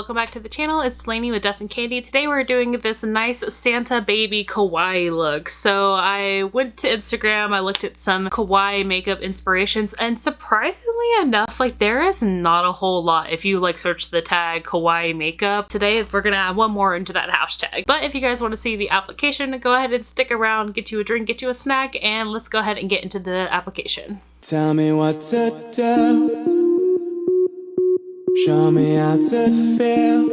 welcome back to the channel. It's Delaney with DeathandCandy. Today we're doing this nice Santa baby kawaii look. So I went to Instagram, I looked at some kawaii makeup inspirations, and surprisingly enough, like there is not a whole lot if you like search the tag kawaii makeup. Today we're gonna add one more into that hashtag. But if you guys want to see the application, go ahead and stick around, get you a drink, get you a snack, and let's go ahead and get into the application. Tell me what to do. Show me how to feel.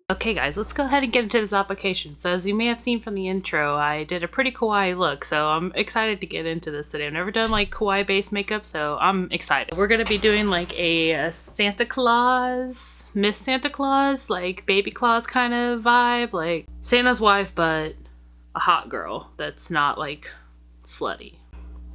Okay guys, let's go ahead and get into this application. So as you may have seen from the intro, I did a pretty kawaii look, so I'm excited to get into this today. I've never done like kawaii based makeup, so I'm excited. We're gonna be doing like a Santa Claus, Miss Santa Claus, like baby Claus kind of vibe, like Santa's wife but a hot girl that's not like slutty.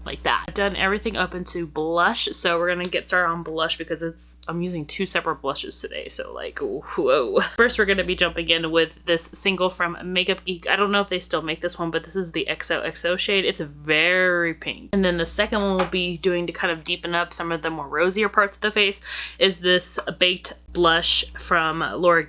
Like that. I've done everything up into blush, so we're gonna get started on blush because I'm using two separate blushes today, so like whoa. First we're gonna be jumping in with this single from Makeup Geek. I don't know if they still make this one, but this is the XOXO shade. It's very pink. And then the second one we'll be doing to kind of deepen up some of the more rosier parts of the face is this Baked blush from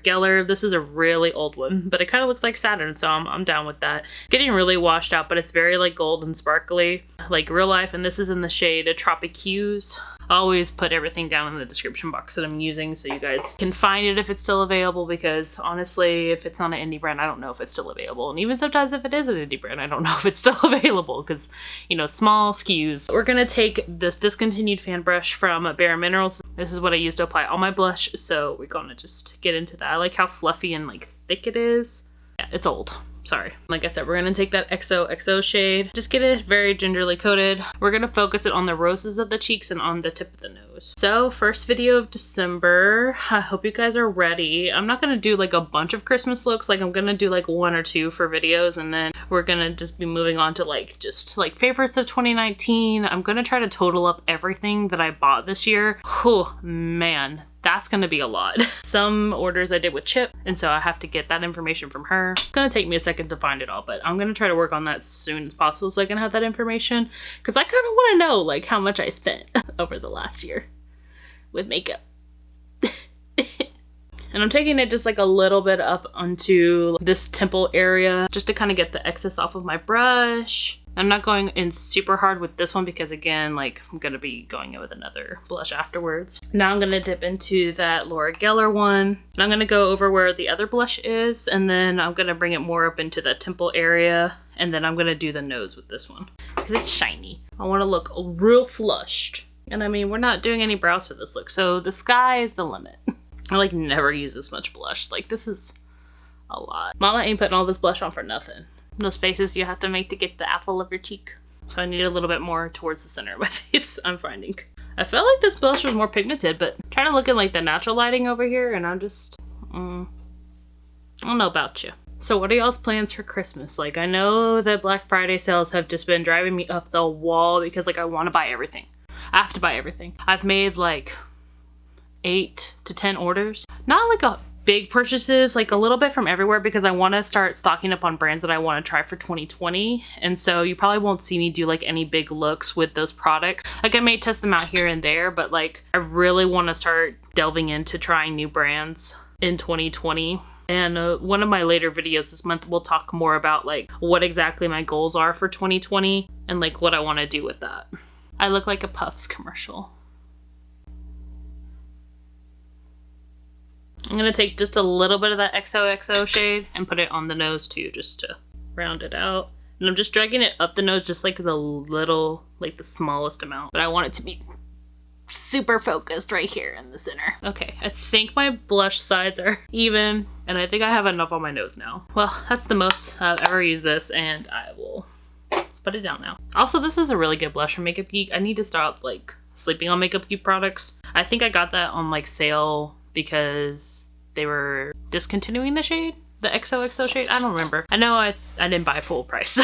GELLAR. This is a really old one, but it kind of looks like Saturn, so I'm down with that. Getting really washed out, but it's very like gold and sparkly, like real life, and this is in the shade TROPIC HUES. I'll always put everything down in the description box that I'm using so you guys can find it if it's still available, because honestly, if it's not an indie brand, I don't know if it's still available. And even sometimes if it is an indie brand, I don't know if it's still available because, you know, small SKUs. We're gonna take this discontinued fan brush from Bare Minerals. This is what I use to apply all my blush, so we're gonna just get into that. I like how fluffy and like thick it is. Yeah, it's old. Sorry. Like I said, we're gonna take that XOXO shade, just get it very gingerly coated. We're gonna focus it on the roses of the cheeks and on the tip of the nose. So first video of December. I hope you guys are ready. I'm not gonna do like a bunch of Christmas looks. Like I'm gonna do like one or two for videos, and then we're gonna just be moving on to like just like favorites of 2019. I'm gonna try to total up everything that I bought this year. Oh man, that's gonna be a lot. Some orders I did with Chip, and so I have to get that information from her. It's gonna take me a second to find it all, but I'm gonna try to work on that as soon as possible so I can have that information, because I kind of want to know like how much I spent over the last year with makeup. And I'm taking it just like a little bit up onto this temple area just to kind of get the excess off of my brush. I'm not going in super hard with this one because again, like I'm gonna be going in with another blush afterwards. Now I'm gonna dip into that GELLAR one, and I'm gonna go over where the other blush is, and then I'm gonna bring it more up into that temple area, and then I'm gonna do the nose with this one because it's shiny. I want to look real flushed, and I mean we're not doing any brows for this look, so the sky is the limit. I like never use this much blush. Like this is a lot. Mama ain't putting all this blush on for nothing. Those faces you have to make to get the apple of your cheek. So I need a little bit more towards the center of my face, I'm finding. I felt like this blush was more pigmented, but I'm trying to look at like the natural lighting over here, and I'm just, I don't know about you. So what are y'all's plans for Christmas? Like I know that Black Friday sales have just been driving me up the wall because like I want to buy everything. I have to buy everything. I've made like 8 to 10 orders. Not like a big purchases, like a little bit from everywhere, because I want to start stocking up on brands that I want to try for 2020. And so you probably won't see me do like any big looks with those products. Like I may test them out here and there, but like I really want to start delving into trying new brands in 2020. And one of my later videos this month will talk more about like what exactly my goals are for 2020 and like what I want to do with that. I look like a Puffs commercial. I'm going to take just a little bit of that XOXO shade and put it on the nose too, just to round it out. And I'm just dragging it up the nose, just like the little, like the smallest amount. But I want it to be super focused right here in the center. Okay, I think my blush sides are even, and I think I have enough on my nose now. Well, that's the most I've ever used this, and I will put it down now. Also, this is a really good blush from Makeup Geek. I need to stop like sleeping on Makeup Geek products. I think I got that on like sale because they were discontinuing the shade, the XOXO shade. I don't remember. I know I didn't buy full price.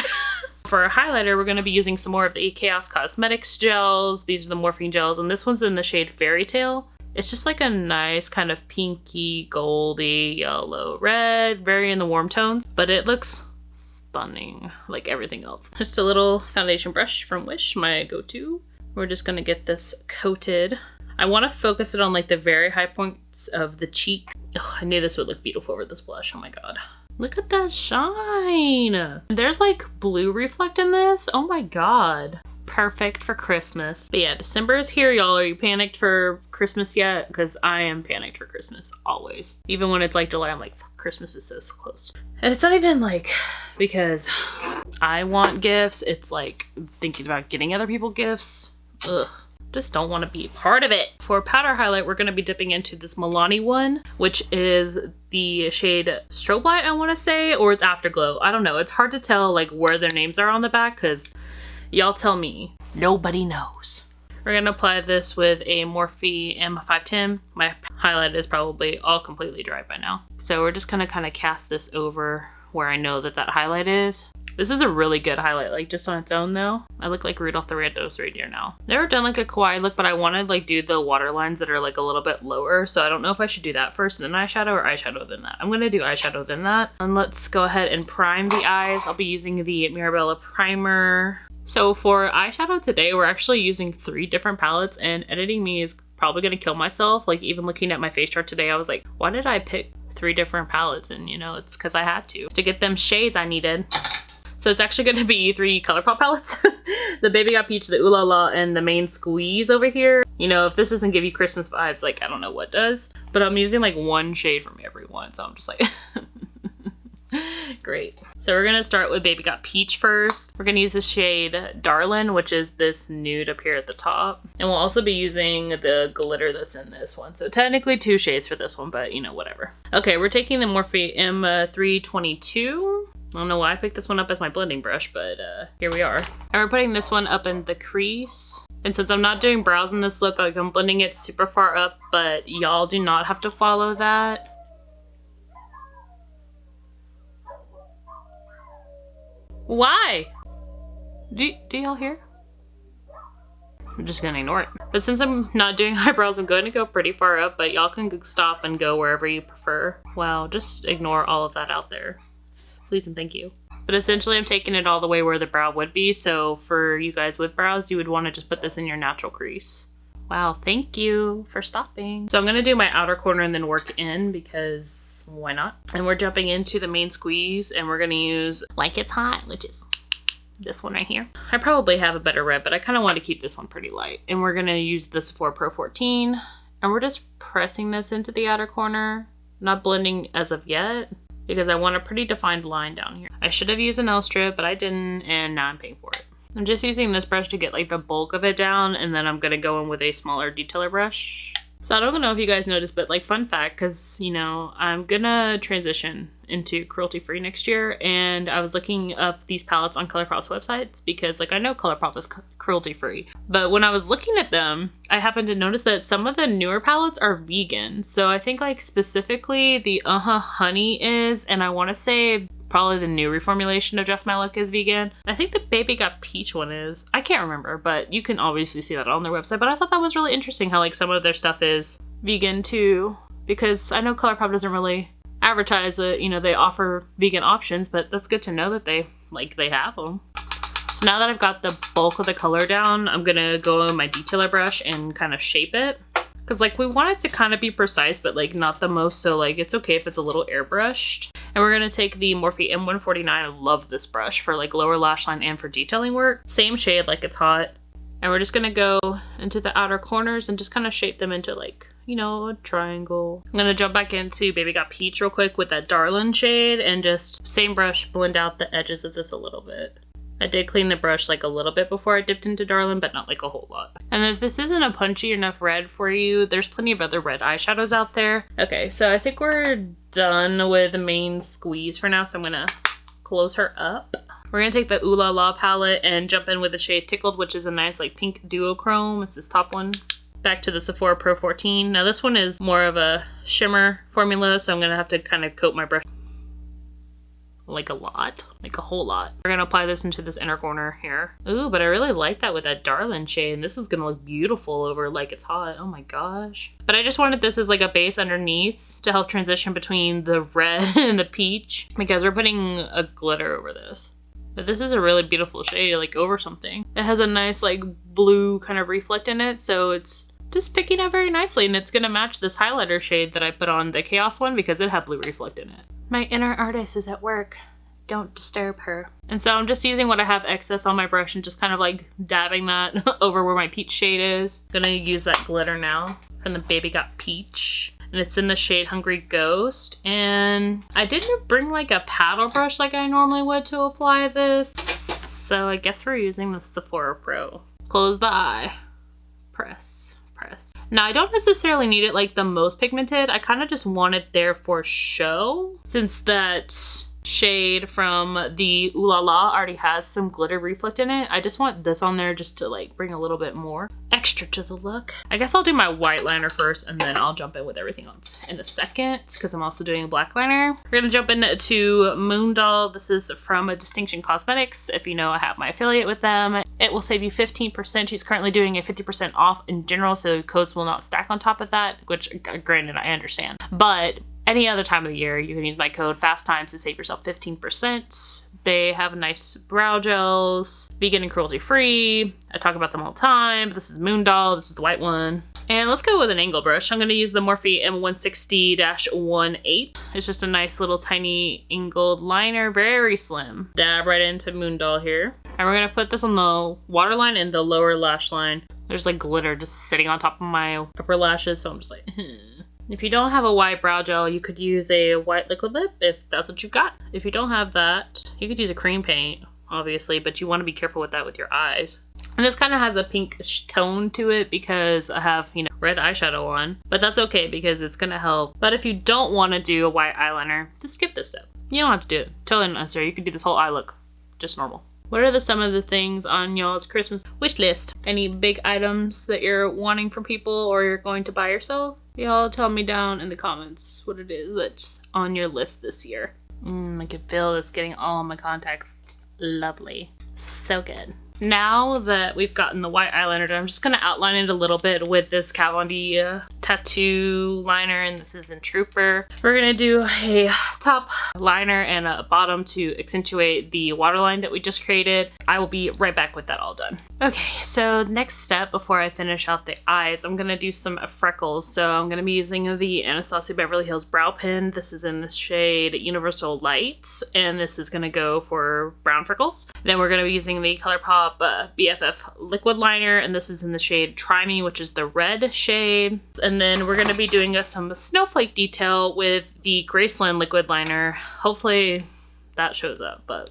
For a highlighter, we're going to be using some more of the Chaos Cosmetics gels. These are the Morphing gels, and this one's in the shade FAIRYTALE. It's just like a nice kind of pinky, goldy, yellow, red, very in the warm tones, but it looks stunning like everything else. Just a little foundation brush from Wish, my go-to. We're just going to get this coated. I want to focus it on like the very high points of the cheek Ugh, I knew this would look beautiful over this blush. Oh my god. Look at that shine. There's like blue reflect in this. Oh my god. Perfect for Christmas. But yeah, December is here, y'all. Are you panicked for Christmas yet? Because I am panicked for Christmas, always. Even when it's like July, I'm like, fuck, Christmas is so close. And it's not even like because I want gifts. It's like thinking about getting other people gifts. Ugh. Just don't want to be part of it. For powder highlight, we're going to be dipping into this Milani one, which is the shade Strobe Light, I want to say, or it's Afterglow. I don't know. It's hard to tell like where their names are on the back because y'all tell me. Nobody knows. We're going to apply this with a Morphe M510. My highlight is probably all completely dry by now. So we're just going to kind of cast this over where I know that that highlight is. This is a really good highlight, like just on its own though. I look like Rudolph the Red-Nosed Reindeer now. Never done like a kawaii look, but I want to like do the water lines that are like a little bit lower. So I don't know if I should do that first, then eyeshadow, or eyeshadow then that. I'm going to do eyeshadow then that. And let's go ahead and prime the eyes. I'll be using the Mirabelle primer. So for eyeshadow today, we're actually using 3 different palettes, and editing me is probably going to kill myself. Like even looking at my face chart today, I was like, why did I pick 3 different palettes? And you know, it's because I had to get them shades I needed. So it's actually going to be 3 ColourPop palettes. The Baby Got Peach, the Ooh La La, and the Main Squeeze over here. You know, if this doesn't give you Christmas vibes, like, I don't know what does. But I'm using like 1 shade from every one, so I'm just like... Great. So we're going to start with Baby Got Peach first. We're going to use the shade Darlin', which is this nude up here at the top. And we'll also be using the glitter that's in this one. So technically 2 shades for this one, but you know, whatever. Okay, we're taking the Morphe M322. I don't know why I picked this one up as my blending brush, but here we are. And we're putting this one up in the crease. And since I'm not doing brows in this look, like I'm blending it super far up, but y'all do not have to follow that. Why? Do y'all hear? I'm just gonna ignore it. But since I'm not doing eyebrows, I'm going to go pretty far up, but y'all can stop and go wherever you prefer. Wow, just ignore all of that out there. Please and thank you. But essentially I'm taking it all the way where the brow would be, so for you guys with brows, you would want to just put this in your natural crease. Wow, thank you for stopping. So I'm going to do my outer corner and then work in because why not? And we're jumping into the Main Squeeze, and we're going to use Like It's Hot, which is this one right here. I probably have a better red, but I kind of want to keep this one pretty light. And we're going to use the Sephora Pro 14, and we're just pressing this into the outer corner, not blending as of yet, because I want a pretty defined line down here. I should have used a nail strip, but I didn't, and now I'm paying for it. I'm just using this brush to get like the bulk of it down, and then I'm gonna go in with a smaller detailer brush. So I don't know if you guys noticed, but like fun fact, because you know, I'm gonna transition into cruelty-free next year, and I was looking up these palettes on ColourPop's websites because like I know ColourPop is cruelty-free, but when I was looking at them, I happened to notice that some of the newer palettes are vegan. So I think like specifically the Honey is, and I want to say probably the new reformulation of Just My Look is vegan. I think the Baby Got Peach one is. I can't remember, but you can obviously see that on their website. But I thought that was really interesting how like some of their stuff is vegan too, because I know ColourPop doesn't really advertise it. You know, they offer vegan options, but that's good to know that they have them. So now that I've got the bulk of the color down, I'm gonna go in my detailer brush and kind of shape it. Because like we want it to kind of be precise, but like not the most, so like it's okay if it's a little airbrushed. And we're going to take the Morphe M149. I love this brush for like lower lash line and for detailing work. Same shade, Like It's Hot. And we're just going to go into the outer corners and just kind of shape them into like, you know, a triangle. I'm going to jump back into Baby Got Peach real quick with that Darlin' shade and just same brush, blend out the edges of this a little bit. I did clean the brush like a little bit before I dipped into Darlin', but not like a whole lot. And if this isn't a punchy enough red for you, there's plenty of other red eyeshadows out there. Okay, so I think we're done with the Main Squeeze for now, so I'm gonna close her up. We're gonna take the Ooh La La palette and jump in with the shade Tickled, which is a nice like pink duochrome. It's this top one. Back to the Sephora Pro 14. Now this one is more of a shimmer formula, so I'm gonna have to kind of coat my brush like a lot, like a whole lot. We're gonna apply this into this inner corner here. Ooh, but I really like that with that Darlin' shade, and this is gonna look beautiful over Like It's Hot. Oh my gosh. But I just wanted this as like a base underneath to help transition between the red and the peach, because we're putting a glitter over this. But this is a really beautiful shade, like over something. It has a nice like blue kind of reflect in it, so it's just picking up very nicely, and it's gonna match this highlighter shade that I put on the Chaos one because it had blue reflect in it. My inner artist is at work. Don't disturb her. And so I'm just using what I have excess on my brush and just kind of like dabbing that over where my peach shade is. Gonna use that glitter now from the Baby Got Peach. And it's in the shade Hungry Ghost. And I didn't bring like a paddle brush like I normally would to apply this. So I guess we're using the Sephora Pro. Close the eye. Press. Press. Now I don't necessarily need it like the most pigmented. I kind of just want it there for show. Since that shade from the Ooh La La already has some glitter reflect in it. I just want this on there just to like bring a little bit more extra to the look. I guess I'll do my white liner first and then I'll jump in with everything else in a second because I'm also doing a black liner. We're gonna jump into Moondoll. This is from Distinction Cosmetics. If you know, I have my affiliate with them. It will save you 15%. She's currently doing a 50% off in general, so codes will not stack on top of that, which granted I understand. But any other time of the year, you can use my code FASTTIMES to save yourself 15%. They have nice brow gels, vegan and cruelty-free. I talk about them all the time. This is Moondoll, this is the white one. And let's go with an angle brush. I'm gonna use the Morphe M160-18. It's just a nice little tiny angled liner, very slim. Dab right into Moondoll here. And we're gonna put this on the waterline and the lower lash line. There's like glitter just sitting on top of my upper lashes, so I'm just like, If you don't have a white brow gel, you could use a white liquid lip if that's what you've got. If you don't have that, you could use a cream paint, obviously, but you want to be careful with that with your eyes. And this kind of has a pinkish tone to it because I have, you know, red eyeshadow on, but that's okay because it's going to help. But if you don't want to do a white eyeliner, just skip this step. You don't have to do it. Totally unnecessary. You could do this whole eye look just normal. What are some of the things on y'all's Christmas wish list? Any big items that you're wanting from people or you're going to buy yourself? Y'all tell me down in the comments what it is that's on your list this year. I can feel this getting all my contacts. Lovely. So good. Now that we've gotten the white eyeliner done, I'm just going to outline it a little bit with this Kat Von D tattoo liner, and this is in Trooper. We're going to do a top liner and a bottom to accentuate the waterline that we just created. I will be right back with that all done. Okay, so next step before I finish out the eyes, I'm going to do some freckles. So I'm going to be using the Anastasia Beverly Hills Brow Pen. This is in the shade Universal Light, and this is going to go for brown freckles. Then we're going to be using the ColourPop BFF liquid liner, and this is in the shade Try Me, which is the red shade. And then we're going to be doing some snowflake detail with the Graceland liquid liner. Hopefully that shows up, but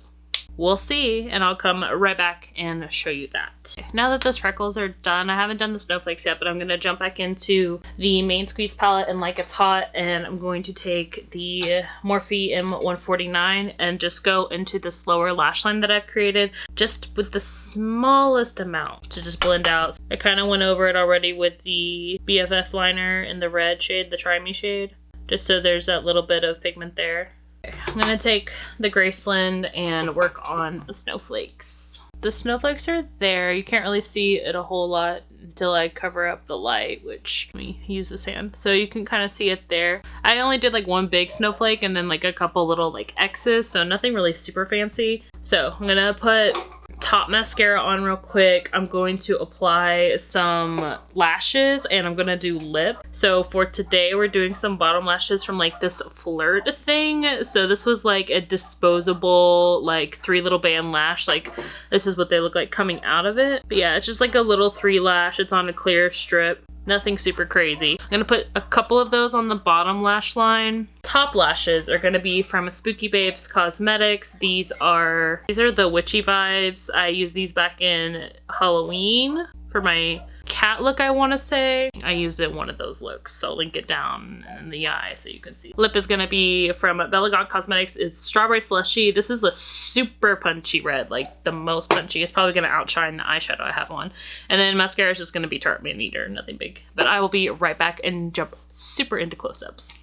we'll see, and I'll come right back and show you that. Now that those freckles are done, I haven't done the snowflakes yet, but I'm going to jump back into the main squeeze palette and Like It's Hot, and I'm going to take the Morphe M149 and just go into this lower lash line that I've created, just with the smallest amount to just blend out. I kind of went over it already with the BFF liner in the red shade, the Try Me shade, just so there's that little bit of pigment there. I'm gonna take the Graceland and work on the snowflakes. The snowflakes are there. You can't really see it a whole lot until I cover up the light, which, let me use this hand. So you can kind of see it there. I only did like one big snowflake and then like a couple little like X's, so nothing really super fancy. So I'm gonna put top mascara on real quick. I'm going to apply some lashes and I'm gonna do lip. So for today we're doing some bottom lashes from like this Flirt thing. So this was like a disposable like 3 little band lash. Like this is what they look like coming out of it. But yeah, it's just like a little 3 lash. It's on a clear strip. Nothing super crazy. I'm gonna put a couple of those on the bottom lash line. Top lashes are gonna be from Spooky Babes Cosmetics. These are the witchy vibes. I used these back in Halloween for my cat look, I want to say. I used it in one of those looks, so I'll link it down in the eye so you can see. Lip is gonna be from Bella Cosmetics. It's Strawberry Slushy. This is a super punchy red, like the most punchy. It's probably gonna outshine the eyeshadow I have on. And then mascara is just gonna be Tarte Man Eater, nothing big. But I will be right back and jump super into close-ups.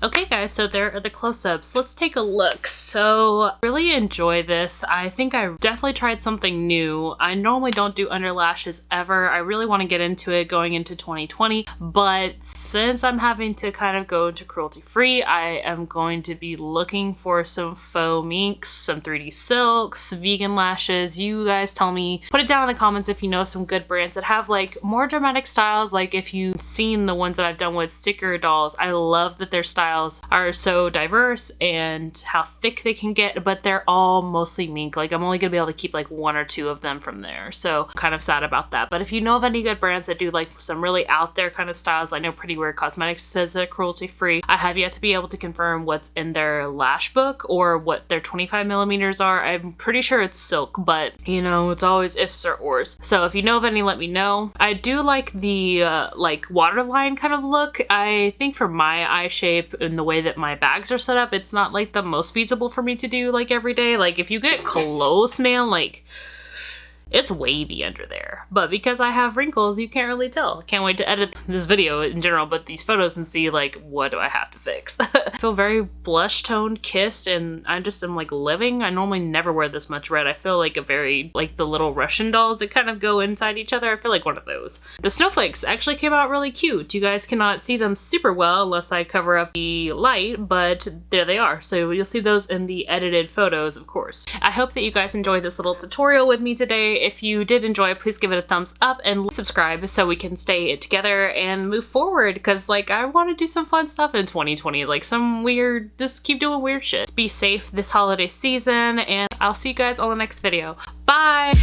Okay guys, so there are the close-ups. Let's take a look. So really enjoy this. I think I definitely tried something new. I normally don't do under lashes ever. I really want to get into it going into 2020, but since I'm having to kind of go to cruelty-free, I am going to be looking for some faux minks, some 3D silks, vegan lashes. You guys tell me, put it down in the comments if you know some good brands that have like more dramatic styles. Like if you've seen the ones that I've done with sticker dolls, I love that their styles are so diverse and how thick they can get, but they're all mostly mink. Like I'm only gonna be able to keep like 1 or 2 of them from there, so kind of sad about that. But if you know of any good brands that do like some really out there kind of styles, I know Pretty Weird Cosmetics says they're cruelty free. I have yet to be able to confirm what's in their lash book or what their 25 millimeters are. I'm pretty sure it's silk, but you know, it's always ifs or ors. So if you know of any, let me know. I do like the like waterline kind of look. I think for my eye shape and the way that my bags are set up, it's not like the most feasible for me to do like every day. Like if you get close, man, like it's wavy under there, but because I have wrinkles, you can't really tell. Can't wait to edit this video in general, but these photos and see like, what do I have to fix? I feel very blush toned, kissed, and I just am like living. I normally never wear this much red. I feel like a very, like the little Russian dolls that kind of go inside each other. I feel like one of those. The snowflakes actually came out really cute. You guys cannot see them super well unless I cover up the light, but there they are. So you'll see those in the edited photos, of course. I hope that you guys enjoyed this little tutorial with me today. If you did enjoy, please give it a thumbs up and subscribe so we can stay together and move forward, because like I want to do some fun stuff in 2020, like some weird, just keep doing weird shit. Be safe this holiday season, and I'll see you guys on the next video. Bye!